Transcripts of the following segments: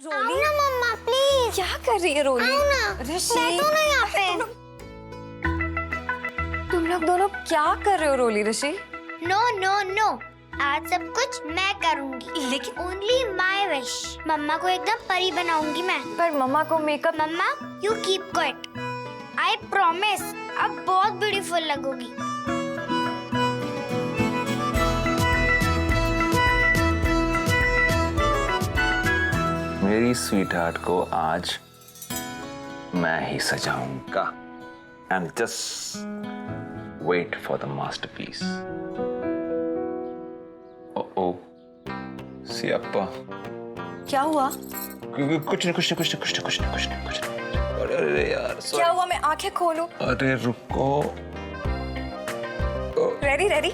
रोली ना मम्मा प्लीज। क्या कर रही है रोली? आओ ना, ऋषि बैठो ना यहाँ पे। तुम लोग दोनों क्या कर रहे हो रोली ऋषि? नो नो नो, आज सब कुछ मैं करूँगी। लेकिन ओनली माय विश। मम्मा को एकदम परी बनाऊंगी मैं। पर मम्मा को मेकअप मम्मा you keep quiet, I promise अब बहुत ब्यूटीफुल लगोगी। मेरी स्वीट हार्ट को आज मैं ही सजाऊंगा। And just wait for the masterpiece. ओ सियाप्पा, क्या हुआ? कुछ नहीं। अरे यार क्या हुआ? मैं आंखें खोलूं? अरे रुको। Ready ready?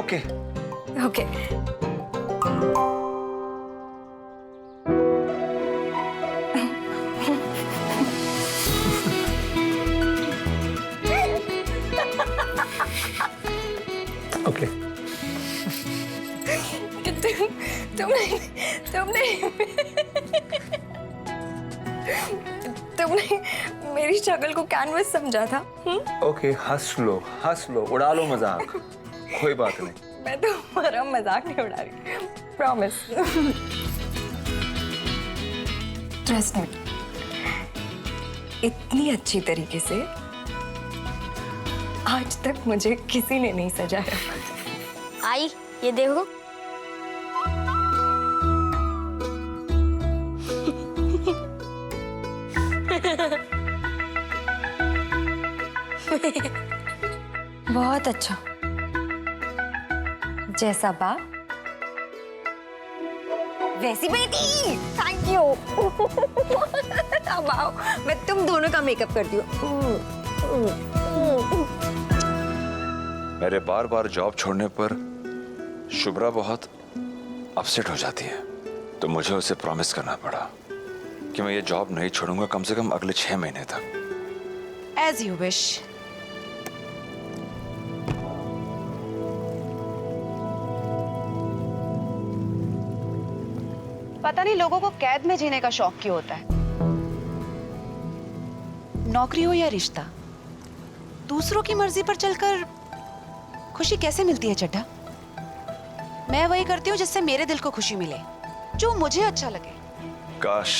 Okay okay. Okay. तुमने मेरी शक्ल को कैनवस समझा था? ओके, हंस लो, उड़ा लो मजाक। कोई बात नहीं। मैं तो तुम्हारा मजाक नहीं उड़ा रही, प्रॉमिस। ट्रस्ट मी, इतनी अच्छी तरीके से आज तक मुझे किसी ने नहीं सजाया। आई ये देखो। बहुत अच्छा, जैसा बाप वैसी बेटी। Thank you. अब आओ, मैं तुम दोनों का मेकअप करती हूँ। मेरे बार बार जॉब छोड़ने पर शुभ्रा बहुत अपसेट हो जाती है, तो मुझे उसे प्रॉमिस करना पड़ा कि मैं ये जॉब नहीं छोड़ूंगा कम से कम अगले 6 महीने तक। As you wish. पता नहीं लोगों को कैद में जीने का शौक क्यों होता है। नौकरी हो या रिश्ता, दूसरों की मर्जी पर चलकर खुशी कैसे मिलती है चड्ढा? मैं वही करती हूँ जिससे मेरे दिल को खुशी मिले, जो मुझे अच्छा लगे। काश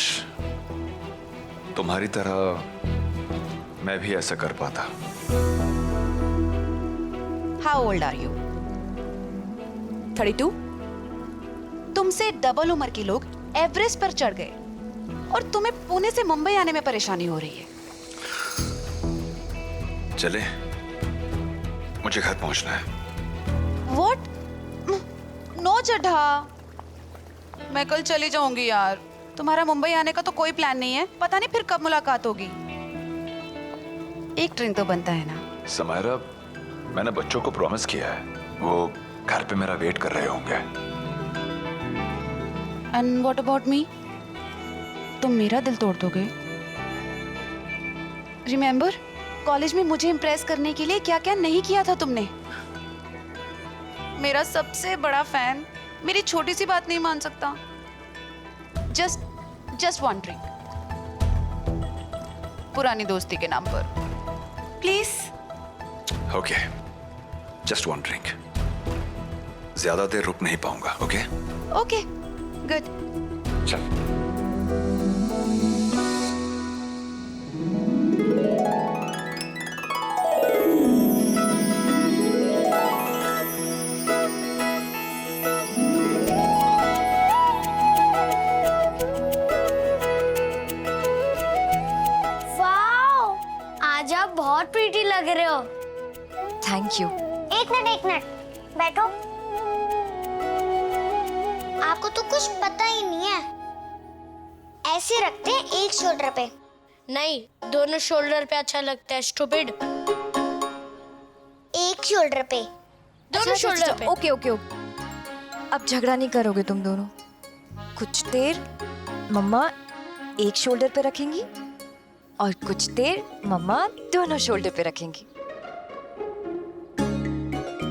तुम्हारी तरह मैं भी ऐसा कर पाता। How old are you? 32? तुमसे डबल उम्र के लोग एवरेस्ट पर चढ़ गए और तुम्हें पुणे से मुंबई आने में परेशानी हो रही है। चले, मुझे घर पहुंचना है। What? नो चड्ढा, मैं कल चली जाऊंगी यार। तुम्हारा मुंबई आने का तो कोई प्लान नहीं है, पता नहीं फिर कब मुलाकात होगी। एक ट्रेन तो बनता है ना। समायरा, मैंने बच्चों को प्रॉमिस किया है, वो घर पे मेरा वेट कर रहे होंगे। And what about me? तुम मेरा दिल तोड़ दोगे। रिमेम्बर, कॉलेज में मुझे इम्प्रेस करने के लिए क्या क्या नहीं किया था तुमने। मेरा सबसे बड़ा फैन मेरी छोटी सी बात नहीं मान सकता। जस्ट वन ड्रिंक, पुरानी दोस्ती के नाम पर, please. Okay, just one drink. ज्यादा देर रुक नहीं पाऊंगा। Okay okay, good. चल। वाओ, आज आप बहुत प्रीटी लग रहे हो। Thank you. एक मिनट, बैठो। आपको तो कुछ पता ही नहीं है, ऐसे रखते हैं एक शोल्डर पे। नहीं, दोनों शोल्डर पे अच्छा लगता है, स्टूपिड। एक शोल्डर पे। दोनों शोल्डर पे। ओके ओके ओके, अब झगड़ा नहीं करोगे तुम दोनों। कुछ देर मम्मा एक शोल्डर पे रखेंगी और कुछ देर मम्मा दोनों शोल्डर पे रखेंगी।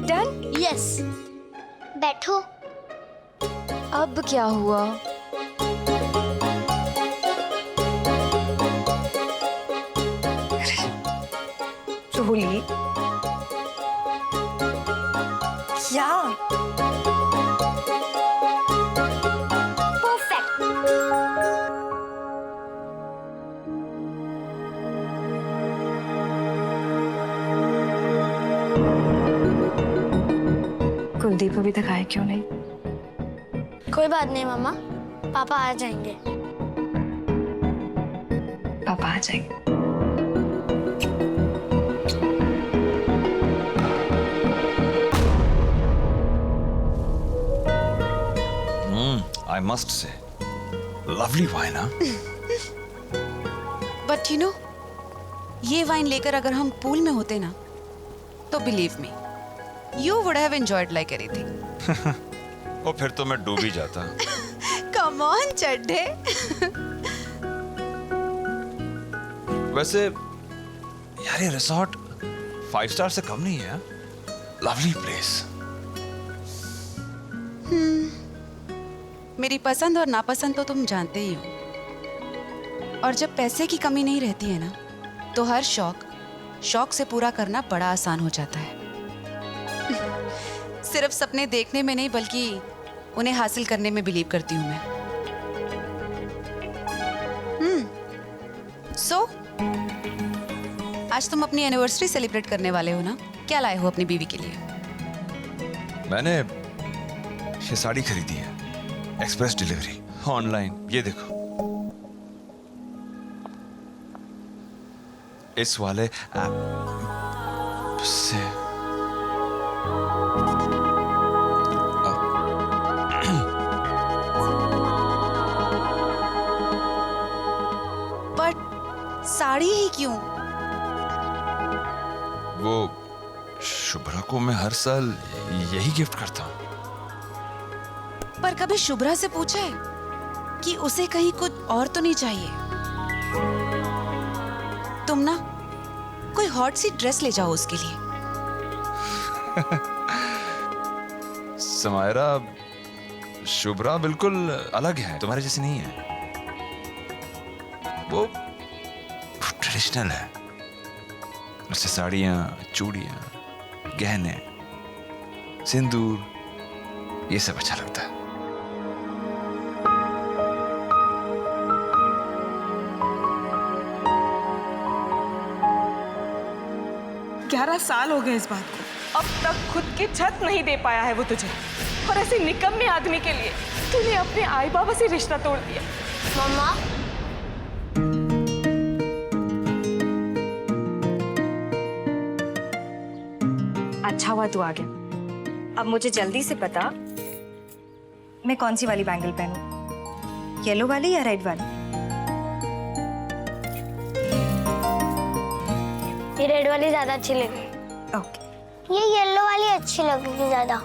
डन? यस। बैठो। अब क्या हुआ? रोली, क्या? परफेक्ट। कुलदीप अभी तक आए क्यों नहीं? कोई बात नहीं मम्मा, पापा आ जाएंगे। पापा आ जाएंगे। I must say, lovely wine, huh? But you know, ये वाइन लेकर अगर हम पूल में होते ना, तो believe me, you would have enjoyed like anything. और फिर तो मैं डूब ही जाता। कम ऑन चड्ढे। वैसे यार ये रिसोर्ट 5 स्टार से कम नहीं है। Lovely place. मेरी पसंद और नापसंद तो तुम जानते ही हो। और जब पैसे की कमी नहीं रहती है ना, तो हर शौक से पूरा करना बड़ा आसान हो जाता है। सिर्फ सपने देखने में नहीं, बल्कि उन्हें हासिल करने में बिलीव करती हूँ मैं। सो आज तुम अपनी एनिवर्सरी सेलिब्रेट करने वाले हो ना? क्या लाए हो अपनी बीवी के लिए? मैंने ये साड़ी खरीदी है, एक्सप्रेस डिलीवरी ऑनलाइन। ये देखो, इस वाले ऐप से। बट साड़ी ही क्यों? वो शुभ्रा को मैं हर साल यही गिफ्ट करता हूँ। पर कभी शुभ्रा से पूछा है कि उसे कहीं कुछ और तो नहीं चाहिए? तुम ना कोई हॉट सी ड्रेस ले जाओ उसके लिए। समायरा, शुभ्रा बिल्कुल अलग है, तुम्हारे जैसी नहीं है। वो ट्रेडिशनल है। उसे साड़ियां, चूड़ियां, गहने, सिंदूर, ये सब अच्छा लगता है। 11 साल हो गए इस बात को। अब तक खुद की छत नहीं दे पाया है वो तुझे, और ऐसे निकम्मे आदमी के लिए तूने अपने आई बाबा से रिश्ता तोड़ दिया। मम्मा, अच्छा हुआ तू आ गया। अब मुझे जल्दी से बता, मैं कौन सी वाली बैंगल पहनूं? येलो वाली या रेड वाली? ये रेड वाली ज्यादा अच्छी लगी। ओके। ये येलो वाली अच्छी लगेगी ज्यादा।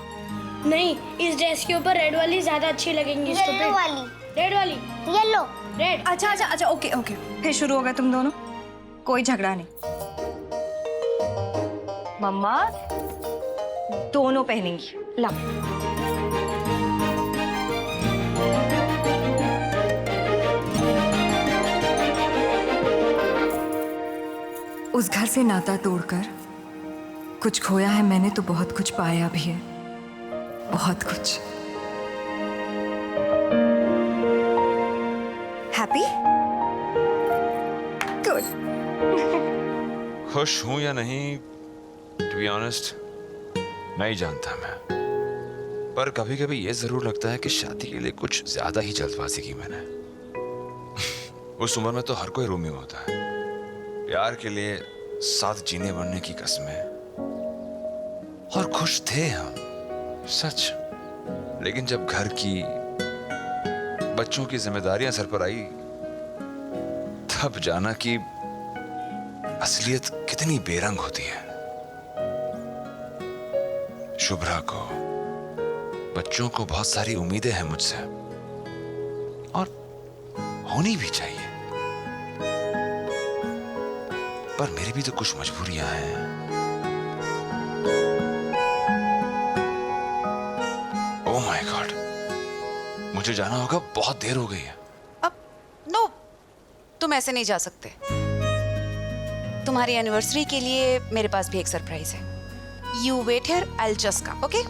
नहीं, इस ड्रेस के ऊपर रेड वाली ज्यादा अच्छी लगेंगी। येलो वाली। रेड वाली। येलो। रेड। अच्छा, ओके ओके। फिर शुरू हो गया तुम दोनों, कोई झगड़ा नहीं। मम्मा दोनों पहनेंगी। ला। उस घर से नाता तोड़कर कुछ खोया है मैंने, तो बहुत कुछ पाया भी है, बहुत कुछ। हैप्पी? गुड। खुश हूं या नहीं, टू बी ऑनेस्ट नहीं जानता मैं। पर कभी कभी ये जरूर लगता है कि शादी के लिए कुछ ज्यादा ही जल्दबाजी की मैंने। उस उम्र में तो हर कोई रोमियो होता है, प्यार के लिए साथ जीने बनने की कसमें, और खुश थे हम, सच। लेकिन जब घर की, बच्चों की जिम्मेदारियां सर पर आई, तब जाना कि असलियत कितनी बेरंग होती है। शुभ्रा को, बच्चों को बहुत सारी उम्मीदें हैं मुझसे, और होनी भी चाहिए। पर मेरी भी तो कुछ मजबूरियां हैं। ओह माय गॉड, मुझे जाना होगा, बहुत देर हो गई है। अब नो, तुम ऐसे नहीं जा सकते। तुम्हारी एनिवर्सरी के लिए मेरे पास भी एक सरप्राइज है। You wait here, I will just come, okay?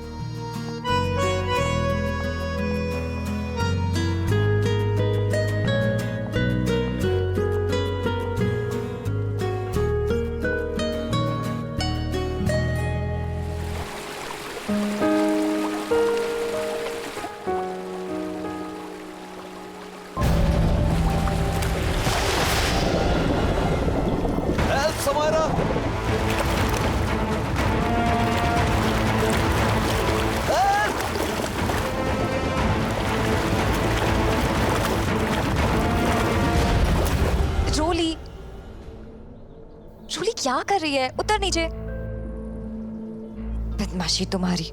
Samara, Roli, Roli क्या कर रही है? उतर नीचे। बदमाशी तुम्हारी।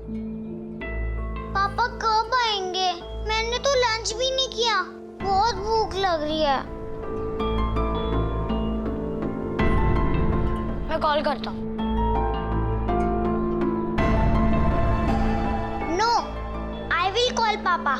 पापा कब आएंगे? मैंने तो लंच भी नहीं किया, बहुत भूख लग रही है। मैं कॉल करता हूँ। नो, आई विल कॉल पापा।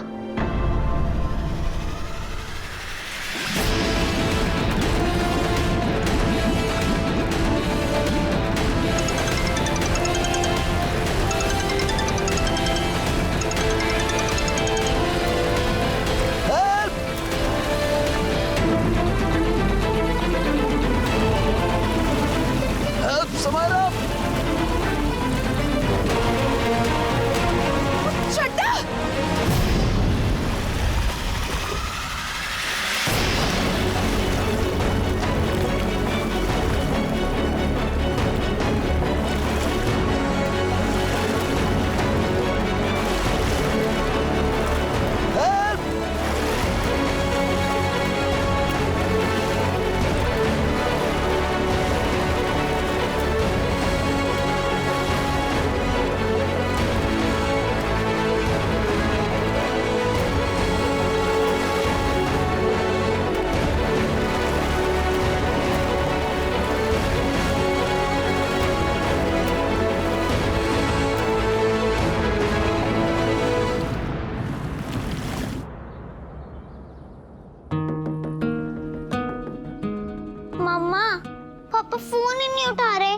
पापा फोन ही नहीं उठा रहे,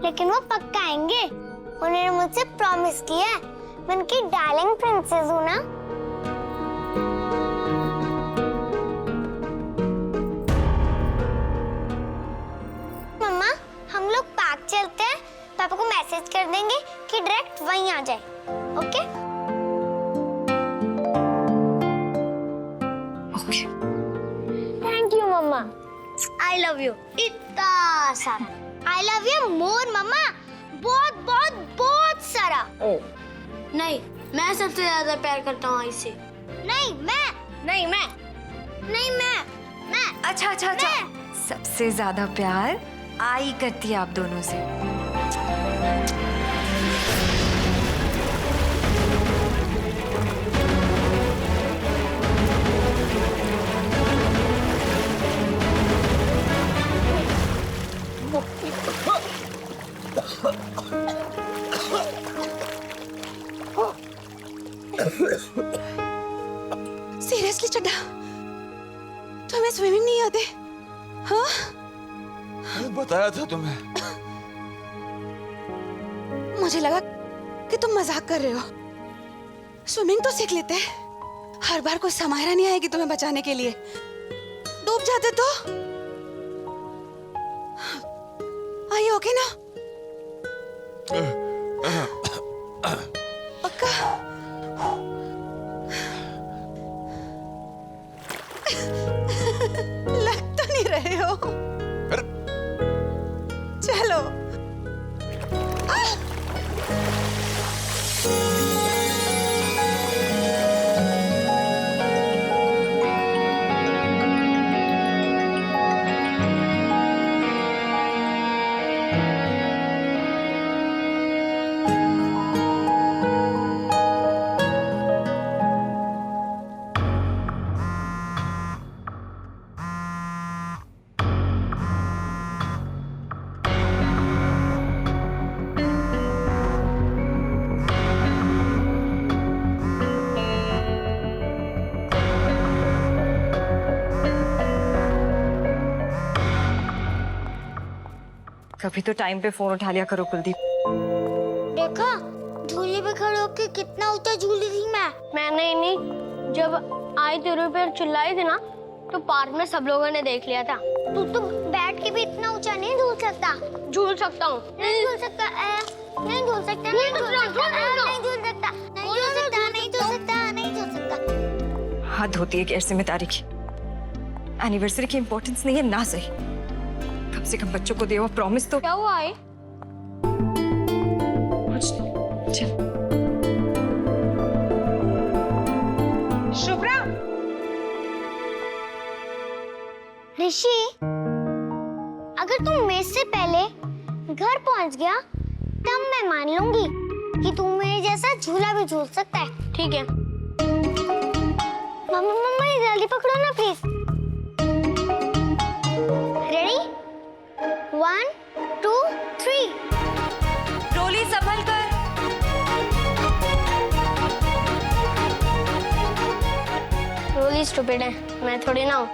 लेकिन वो पक्का आएंगे। उन्होंने मुझसे प्रॉमिस किया है, मैं उनकी डार्लिंग प्रिंसेस हूँ ना। मम्मा, हम लोग पार्क चलते हैं, पापा को मैसेज कर देंगे कि डायरेक्ट वहीं आ जाए, ओके? ओके। थैंक यू मम्मा। आई लव यू इतना सारा। आई लव यू मोर मम्मा, बहुत बहुत बहुत सारा। नहीं, मैं सबसे ज्यादा प्यार करता हूँ आई से। नहीं मैं, नहीं मैं, नहीं मैं। अच्छा अच्छा अच्छा, सबसे ज्यादा प्यार आई करती है आप दोनों से। सीरियसली चड्डा, तुम्हें स्विमिंग नहीं आते? हाँ? बताया था तुम्हें। मुझे लगा कि तुम मजाक कर रहे हो। स्विमिंग तो सीख लेते। हर बार कोई समायरा नहीं आएगी तुम्हें बचाने के लिए। डूब जाते तो। आइए ओके ना? पक्का? लग तो नहीं रहे हो। चलो। कभी तो टाइम पे फोन उठा लिया करो कुलदीप। देखा झूले पे खड़े होके कितना ऊंचा झूली थी मैं। मैंने नहीं, जब आई तेरे पे चिल्लाई थी ना तो पार्क में सब लोगों ने देख लिया था। तू तो बैठ के भी इतना ऊंचा नहीं झूल सकता। झूल सकता हूँ। नहीं झूल सकता, नहीं झूल सकता, नहीं झूल सकता, नहीं झूल सकता, नहीं झूल सकता, नहीं झूल सकता, नहीं झूल सकता। हद होती है गैर जिम्मेदारी की। एनिवर्सरी की इंपॉर्टेंस नहीं है ना सही, कम से कम बच्चों को देवा प्रॉमिस तो। क्या हुआ है? कुछ नहीं, चल। शुभ्रा, ऋषि, अगर तुम मेरे से पहले घर पहुंच गया तब मैं मान लूंगी कि तुम मेरे जैसा झूला भी झूल सकता है। ठीक है। मम्मा मम्मा ये जल्दी पकड़ो ना प्लीज। रेडी 1 2 3। रोली संभल कर। रोली स्टूपिड है, मैं थोड़ी ना हूँ।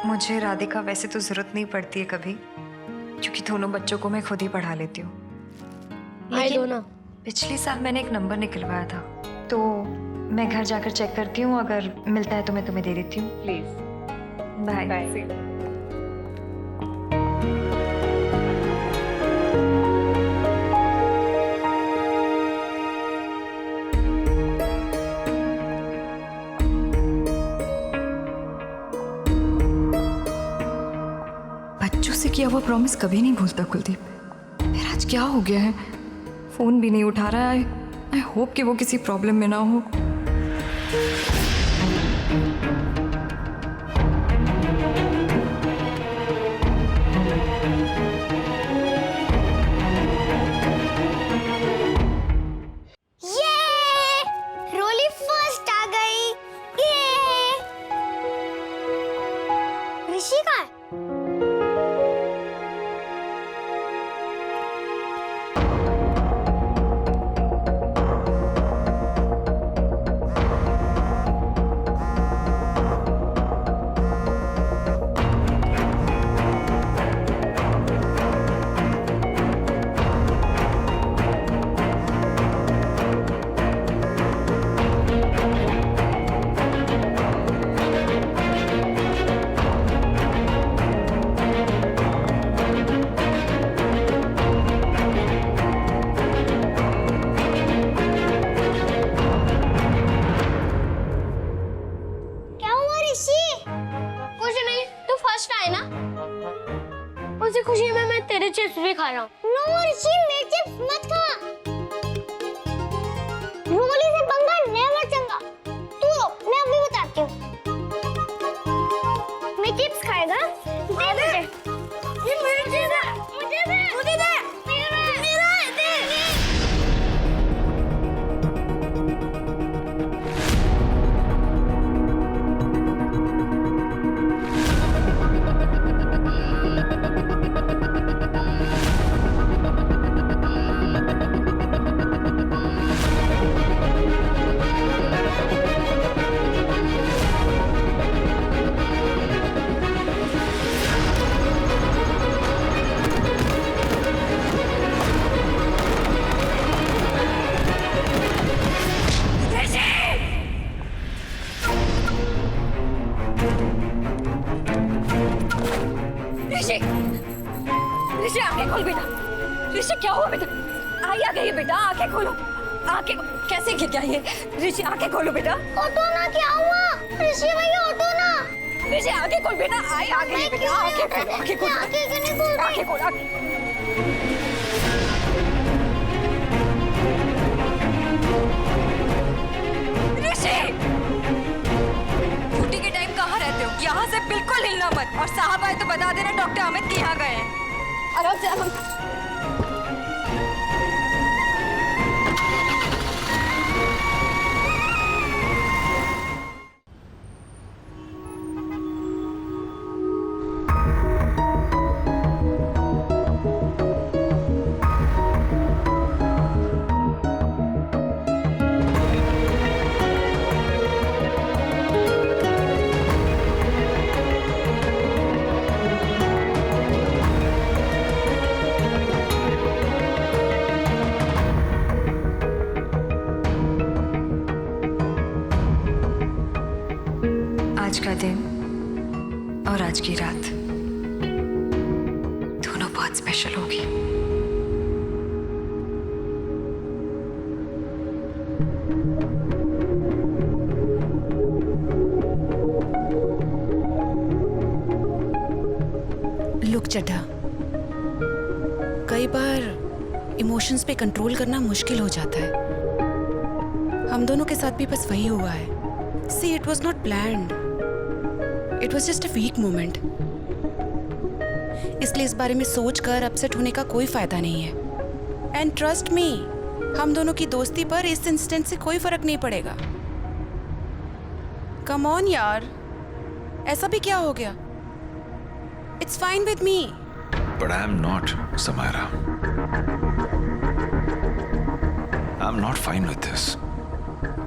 मुझे राधिका वैसे तो जरूरत नहीं पड़ती है कभी, क्योंकि दोनों बच्चों को मैं खुद ही पढ़ा लेती हूँ। I don't know. पिछले साल मैंने एक नंबर निकलवाया था, तो मैं घर जाकर चेक करती हूँ, अगर मिलता है तो मैं तुम्हें दे देती हूँ। Please bye. बच्चों से किया हुआ प्रॉमिस कभी नहीं भूलता कुलदीप। फिर आज क्या हो गया है? फोन भी नहीं उठा रहा है। आई होप कि वो किसी प्रॉब्लम में ना हो। ये रोली फर्स्ट आ गई। ये ऋषि का है। क्या हुआ ऋषि? कुछ नहीं, तू फर्स्ट आए ना, उसी खुशी में मैं तेरे चिप्स भी खा रहा हूँ। नो ऋषि, मेरे चिप्स मत खा। रोली से पंगा नेवर चंगा। तू रो, मैं अभी बताती हूँ। मैं चिप्स खाएगा? दे मुझे। ये मेरे चिप्स है। मुझे दे। मुझे दे। मेरा है, दे। ऋषि, ऋषि आंखें खोल बेटा। ऋषि क्या हुआ बेटा? आई आ गई है बेटा, आंखें खोलो। आंखें कैसे गिर गया ये? ऋषि आंखें खोलो बेटा। ऑटो ना, क्या हुआ? ऋषि भैया ऑटो ना। ऋषि आंखें खोल बेटा, आई आ गई है बेटा। आंखें खोल, आंखें खोल, आंखें क्यों नहीं खोल रही? आंखें खोल, ऋषि, छुट्टी के टाइम कहाँ रहते हो? यहाँ से बिल्कुल हिलना मत, और साहब आए तो बता देना डॉक्टर अमित के यहाँ गए हैं। आराम से, आराम से। आज का दिन और आज की रात दोनों बहुत स्पेशल होगी। लुक चड्ढा, कई बार इमोशंस पे कंट्रोल करना मुश्किल हो जाता है। हम दोनों के साथ भी बस वही हुआ है। See, it was not planned. It was just a weak moment. इसलिए इस बारे में सोचकर अपसेट होने का कोई फायदा नहीं है। एंड ट्रस्ट मी, हम दोनों की दोस्ती पर इस इंसिडेंट से कोई फर्क नहीं पड़ेगा। कम ऑन यार, ऐसा भी क्या हो गया? It's fine with me. But I am not, Samaira. I am not fine with this.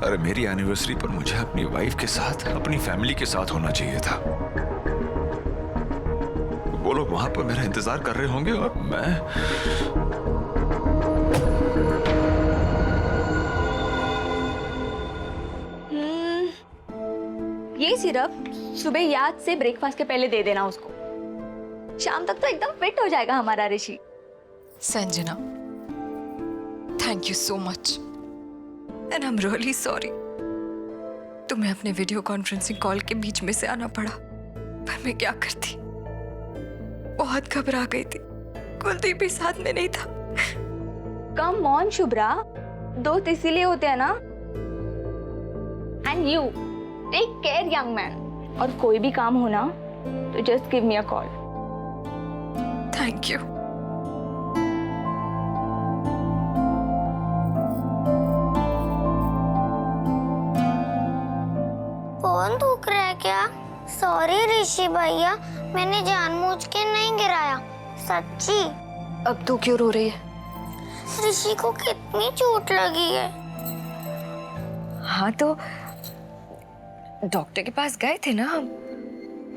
अरे मेरी एनिवर्सरी पर मुझे अपनी वाइफ के साथ, अपनी फैमिली के साथ होना चाहिए था। वो लोग वहां पर मेरा इंतजार कर रहे होंगे और मैं ये सिरप सुबह याद से ब्रेकफास्ट के पहले दे देना उसको। शाम तक तो एकदम फिट हो जाएगा हमारा Rishi. Sanjana, thank you so much and I am really sorry. तुम्हें अपने वीडियो कॉन्फ्रेंसिंग कॉल के बीच में से आना पड़ा, पर मैं क्या करती, बहुत घबरा गई थी। कुलदीप भी साथ में नहीं था। कम ऑन शुभ्रा, दोस्त इसीलिए होते हैं ना। And you take care young man, और कोई भी काम हो ना तो just give me a call. Thank you. Phone दुख रहा है क्या? सॉरी ऋषि भैया, मैंने जानबूझ के नहीं गिराया, सच्ची। अब तू क्यों रो रही है? ऋषि को कितनी चोट लगी है। हाँ तो डॉक्टर के पास गए थे ना हम,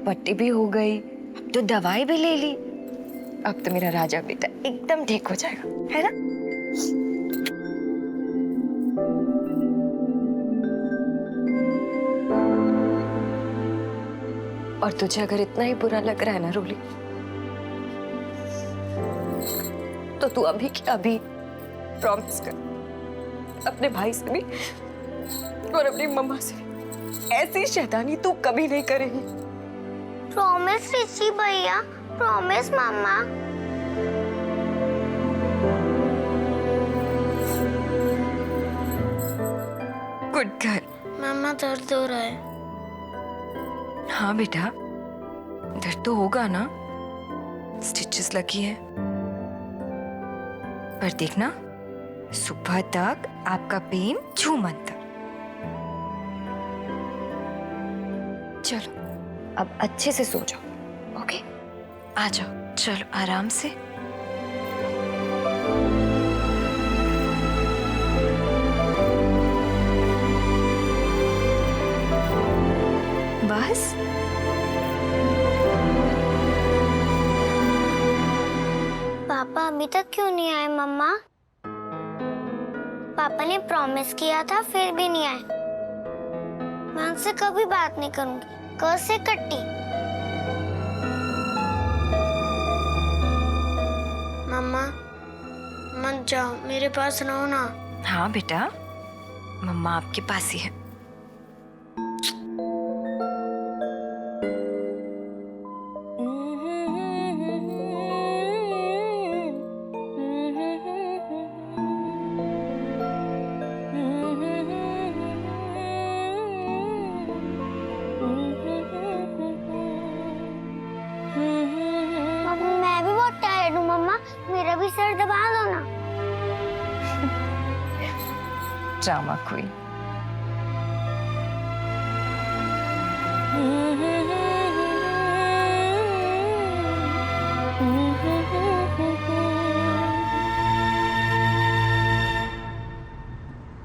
पट्टी भी हो गई, अब तो दवाई भी ले ली। अब तो मेरा राजा बेटा एकदम ठीक हो जाएगा, है ना? और तुझे अगर इतना ही बुरा लग रहा है ना रोली, तो तू अभी की अभी प्रॉमिस कर अपने भाई से भी और अपनी मम्मा से भी, ऐसी शैतानी तू कभी नहीं करेगी। प्रॉमिस ऋषि भैया, promise mama. Good girl. Mama दर्द हो रहा है। हाँ बेटा, दर्द तो होगा ना, स्टिचेस लगी है, पर देखना सुबह तक आपका पेन छूमंत तक। चलो अब अच्छे से सो जाओ, ओके? आ जाओ, चलो आराम से। बस पापा अभी तक क्यों नहीं आए मम्मा? पापा ने प्रॉमिस किया था, फिर भी नहीं आए। मैं उनसे कभी बात नहीं करूंगी, क से कट्टी। मम्मा मत जाओ, मेरे पास रहो ना। हाँ बेटा, मम्मा आपके पास ही है। मैं भी बहुत टायर्ड हूँ मम्मा, मेरा भी सर दबा दो ना। Drama queen.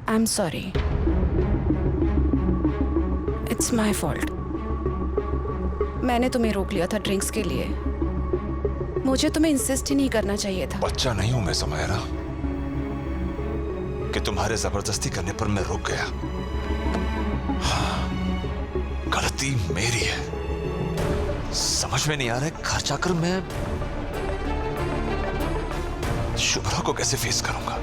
I am sorry, it's my fault. मैंने तुम्हें रोक लिया था ड्रिंक्स के लिए। मुझे तुम्हें इंसिस्ट ही नहीं करना चाहिए था। बच्चा नहीं हूं मैं समायरा कि तुम्हारे जबरदस्ती करने पर मैं रुक गया। हाँ, गलती मेरी है। समझ में नहीं आ रहा है घर जाकर मैं शुभ्रा को कैसे फेस करूंगा।